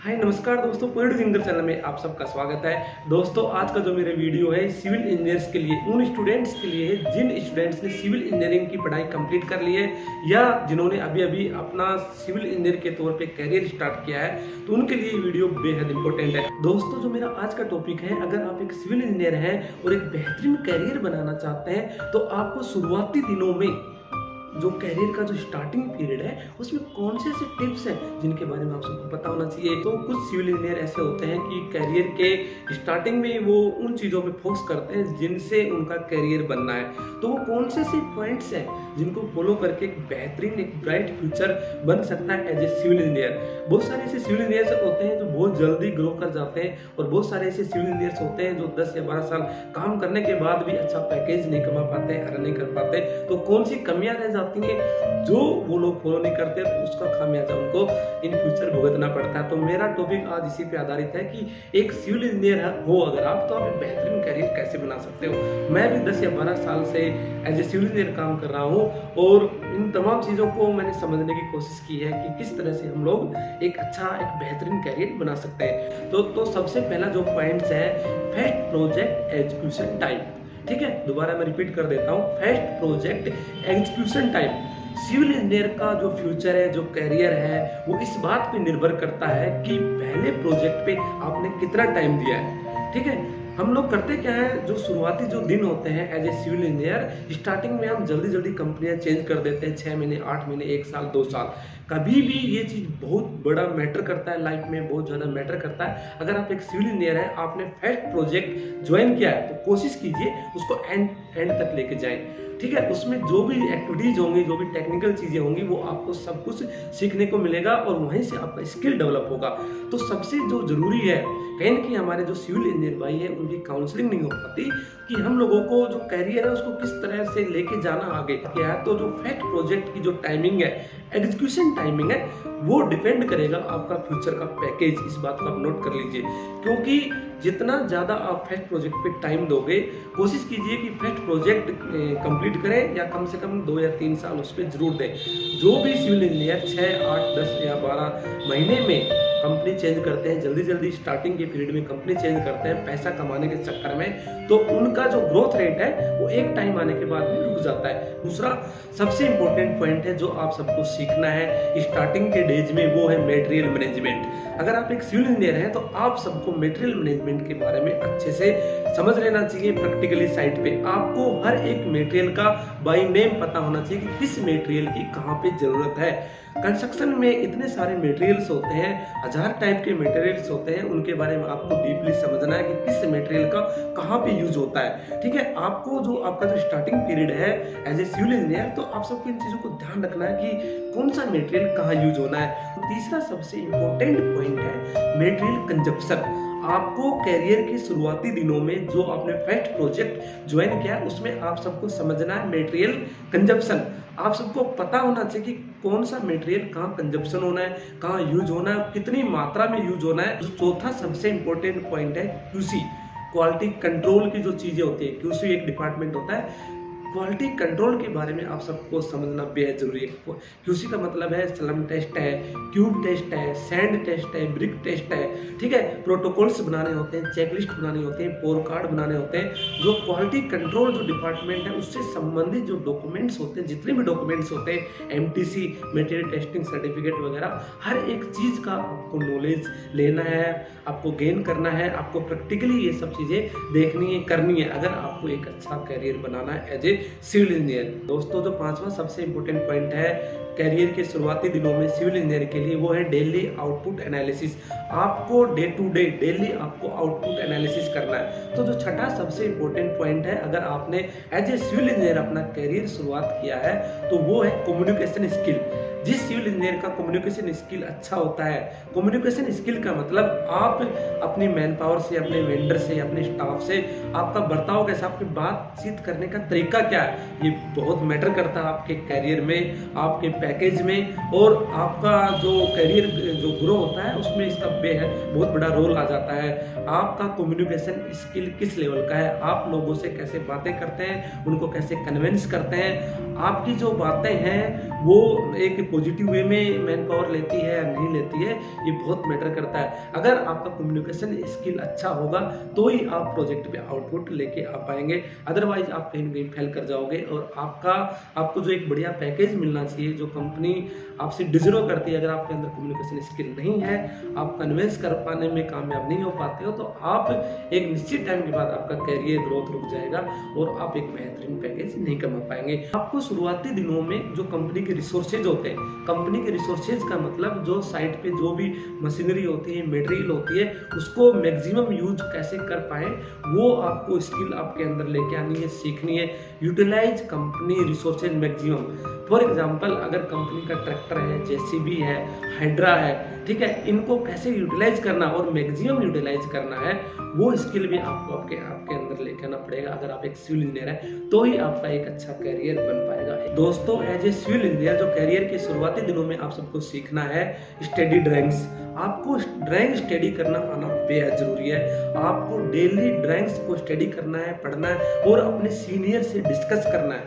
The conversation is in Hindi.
हाय नमस्कार दोस्तों, पॉइंट सिंगर चैनल में आप सबका स्वागत है। दोस्तों आज का जो मेरा वीडियो है सिविल इंजीनियर्स के लिए, उन स्टूडेंट्स के लिए है जिन स्टूडेंट्स ने सिविल इंजीनियरिंग की पढ़ाई कंप्लीट कर ली है या जिन्होंने अभी अभी अपना सिविल इंजीनियर के तौर पे करियर स्टार्ट किया है, तो उनके लिए वीडियो बेहद इंपॉर्टेंट है। दोस्तों जो मेरा आज का टॉपिक है, अगर आप एक सिविल इंजीनियर हैं और एक बेहतरीन करियर बनाना चाहते हैं तो आपको शुरुआती दिनों में जो कैरियर का जो स्टार्टिंग पीरियड है उसमें कौन से ऐसे टिप्स हैं जिनके बारे में आप सबको पता होना चाहिए। तो कुछ सिविल इंजीनियर ऐसे होते हैं कि कैरियर के स्टार्टिंग में वो उन चीज़ों पे फोकस करते हैं जिनसे उनका कैरियर बनना है। तो वो कौन से ऐसे पॉइंट्स हैं जिनको फॉलो करके एक बेहतरीन एक ब्राइट फ्यूचर बन सकता है एज ए सिविल इंजीनियर। बहुत सारे ऐसे सिविल इंजीनियर्स होते हैं जो बहुत जल्दी ग्रो कर जाते हैं और बहुत सारे ऐसे सिविल इंजीनियर्स होते हैं जो 10 या 12 साल काम करने के बाद भी अच्छा पैकेज नहीं कमा पाते, अर्न नहीं कर पाते। तो कौन सी कमियां रह जाती हैं जो वो लोग फॉलो नहीं करते, तो उसका खामियाजा उनको इन फ्यूचर भुगतना पड़ता है। तो मेरा टॉपिक आज इसी पे आधारित है कि एक सिविल इंजीनियर हो अगर आप, तो आप एक बेहतरीन करियर कैसे बना सकते हो। मैं भी 10 या 12 साल से एज ए सिविल इंजीनियर काम कर रहा हूँ और इन तमाम चीज़ों को मैंने समझने की कोशिश की है कि किस तरह से हम लोग एक अच्छा एक बेहतरीन करियर बना सकते हैं। तो सबसे पहला जो पॉइंट्स है, फर्स्ट प्रोजेक्ट एग्जीक्यूशन टाइम। ठीक है, दोबारा मैं रिपीट कर देता हूँ, first project execution time. Civil engineer का जो फ्यूचर है, जो करियर है, वो इस बात पे निर्भर करता है कि पहले प्रोजेक्ट पे आपने कितना टाइम दिया है। ठीक है, हम लोग करते क्या है, जो शुरुआती जो दिन होते हैं as a civil engineer, starting में हम जल्दी जल्दी कंपनियां चेंज कर देते हैं, 6 महीने, 8 महीने, 1 साल, 2 साल। कभी भी ये चीज़ बहुत बड़ा मैटर करता है, लाइफ में बहुत ज़्यादा मैटर करता है। अगर आप एक सिविल इंजीनियर हैं, आपने फर्स्ट प्रोजेक्ट ज्वाइन किया है, तो कोशिश कीजिए उसको एंड तक लेके जाएं। ठीक है, उसमें जो भी एक्टिविटीज होंगी, जो भी टेक्निकल चीजें होंगी, वो आपको सब कुछ सीखने को मिलेगा और वहीं से आपका स्किल डेवलप होगा। तो सबसे जो जरूरी है, कहीं ना कहीं हमारे जो सिविल इंजीनियर भाई है उनकी काउंसलिंग नहीं हो पाती कि हम लोगों को जो कैरियर है उसको किस तरह से लेके जाना आगे क्या है। तो जो फर्स्ट प्रोजेक्ट की जो टाइमिंग है, एग्जीक्यूशन टाइमिंग है, वो डिपेंड करेगा आपका फ्यूचर का पैकेज। इस बात को आप नोट कर लीजिए, क्योंकि जितना ज़्यादा आप फर्स्ट प्रोजेक्ट पे टाइम दोगे, कोशिश कीजिए कि फर्स्ट प्रोजेक्ट कंप्लीट करें या कम से कम 2 या 3 साल उस पर जरूर दें। जो भी सिविल इंजीनियर 6, 8, 10 या 12 महीने में कंपनी चेंज करते हैं, जल्दी जल्दी स्टार्टिंग के पीरियड में कंपनी चेंज करते हैं पैसा कमाने के चक्कर में, तो उनका जो ग्रोथ रेट है वो एक टाइम आने के बाद में रुक जाता है। दूसरा सबसे इंपॉर्टेंट पॉइंट है जो आप सबको सीखना है स्टार्टिंग के डेज में, वो है मटेरियल मैनेजमेंट। अगर आप एक सिविल इंजीनियर हैं तो आप सबको मटेरियल मैनेजमेंट के बारे में अच्छे से समझ लेना चाहिए। प्रैक्टिकली साइट पे आपको हर एक मटेरियल का बाय नेम पता होना चाहिए कि किस मटेरियल की कहाँ पे जरूरत है। कंस्ट्रक्शन में इतने सारे मटेरियल्स होते हैं, 1000 टाइप के मटेरियल्स होते हैं, उनके बारे में आपको डीपली समझना है कि किस मटेरियल का कहाँ पे यूज होता है। ठीक है, आपको जो आपका जो स्टार्टिंग पीरियड है एज ए सिविल इंजीनियर, तो आप सबको इन चीजों को ध्यान रखना है कि कौन सा मटेरियल कहाँ यूज होना है। तीसरा सबसे इंपॉर्टेंट पॉइंट है मटेरियल कंजप्शन। आपको कैरियर के शुरुआती दिनों में जो आपने फर्स्ट प्रोजेक्ट ज्वाइन किया उसमें आप सबको समझना है मटेरियल कंजप्शन। आप सबको पता होना चाहिए कि कौन सा मटेरियल कहाँ कंजप्शन होना है, कहाँ यूज होना है, कितनी मात्रा में यूज होना है। चौथा सबसे इंपॉर्टेंट पॉइंट है क्यूसी, क्वालिटी कंट्रोल की जो चीजें होती है। क्यूसी एक डिपार्टमेंट होता है, क्वालिटी कंट्रोल के बारे में आप सबको समझना बेहद जरूरी है। क्यूसी का मतलब है स्लम टेस्ट है, क्यूब टेस्ट है, सैंड टेस्ट है, ब्रिक टेस्ट है। ठीक है, प्रोटोकॉल्स बनाने होते हैं, चेकलिस्ट बनाने होते हैं, पोर कार्ड बनाने होते हैं। जो क्वालिटी कंट्रोल जो डिपार्टमेंट है उससे संबंधित जो डॉक्यूमेंट्स होते हैं, जितने भी डॉक्यूमेंट्स होते हैं, एमटीसी, मटेरियल टेस्टिंग सर्टिफिकेट वगैरह, हर एक चीज का आपको नॉलेज लेना है, आपको गेन करना है, आपको प्रैक्टिकली ये सब चीजें देखनी है, करनी है, अगर आपको एक अच्छा करियर बनाना है एज ए सिविल इंजीनियर। दोस्तों जो पांचवा सबसे इंपॉर्टेंट पॉइंट है कैरियर के शुरुआती दिनों में सिविल इंजीनियर के लिए, वो है डेली आउटपुट एनालिसिस। आपको डे टू डे डेली आपको आउटपुट एनालिसिस करना है। तो जो छठा सबसे इंपॉर्टेंट पॉइंट है, अगर आपने एज ए सिविल इंजीनियर अपना कैरियर शुरुआत किया है, तो वो है कम्युनिकेशन स्किल। जिस सिविल इंजीनियर का कम्युनिकेशन स्किल अच्छा होता है, कम्युनिकेशन स्किल का मतलब आप अपनी मैन पावर से, अपने वेंडर से, अपने स्टाफ से आपका बर्ताव कैसा, आपकी बातचीत करने का तरीका क्या है, ये बहुत मैटर करता है आपके कैरियर में, आपके पैकेज में, और आपका जो कैरियर जो ग्रो होता है उसमें इसका बहुत बड़ा रोल आ जाता है। आपका कम्युनिकेशन स्किल किस लेवल का है, आप लोगों से कैसे बातें करते हैं, उनको कैसे कन्विंस करते हैं, आपकी जो बातें हैं वो एक पॉजिटिव वे में मैन पावर लेती है या नहीं लेती है, ये बहुत मैटर करता है। अगर आपका कम्युनिकेशन स्किल अच्छा होगा तो ही आप प्रोजेक्ट पे आउटपुट लेके आ पाएंगे, अदरवाइज आप कहीं ना कहीं फेल कर जाओगे। और आपको जो एक बढ़िया पैकेज मिलना चाहिए, जो कंपनी आपसे डिजर्व करती है, अगर आपके अंदर कम्युनिकेशन स्किल नहीं है, आप कन्विंस कर पाने में कामयाब नहीं हो पाते हो, तो आप एक निश्चित टाइम के बाद आपका कैरियर ग्रोथ रुक जाएगा और आप एक बेहतरीन पैकेज नहीं कमा पाएंगे। आपको शुरुआती दिनों में जो कंपनी के रिसोर्सेज होते हैं, कंपनी के रिसोर्सेज का मतलब जो साइट पे जो भी मशीनरी होती है, मटेरियल होती है, उसको मैक्सिमम यूज कैसे कर पाए, वो आपको स्किल आपके अंदर लेके आनी है, सीखनी है। Utilize company resources maximum. For example, अगर कंपनी का ट्रैक्टर है, जेसीबी है, हाइड्रा है, ठीक है, इनको कैसे यूटिलाइज करना और मैक्सिमम यूटिलाइज करना है, वो स्किल भी आपको आपके अंदर लेके आना पड़ेगा। अगर आप एक सिविल इंजीनियर है तो ही आपका एक अच्छा कैरियर बन पाएगा। दोस्तों, एज ए सिविल इंजीनियर जो कैरियर के शुरुआती दिनों में आप सबको सीखना है स्टडी ड्राइंग्स। आपको ड्राइंग स्टडी करना आना बेहद जरूरी है। आपको डेली ड्राइंग्स को स्टडी करना है, पढ़ना है और अपने सीनियर से डिस्कस करना है।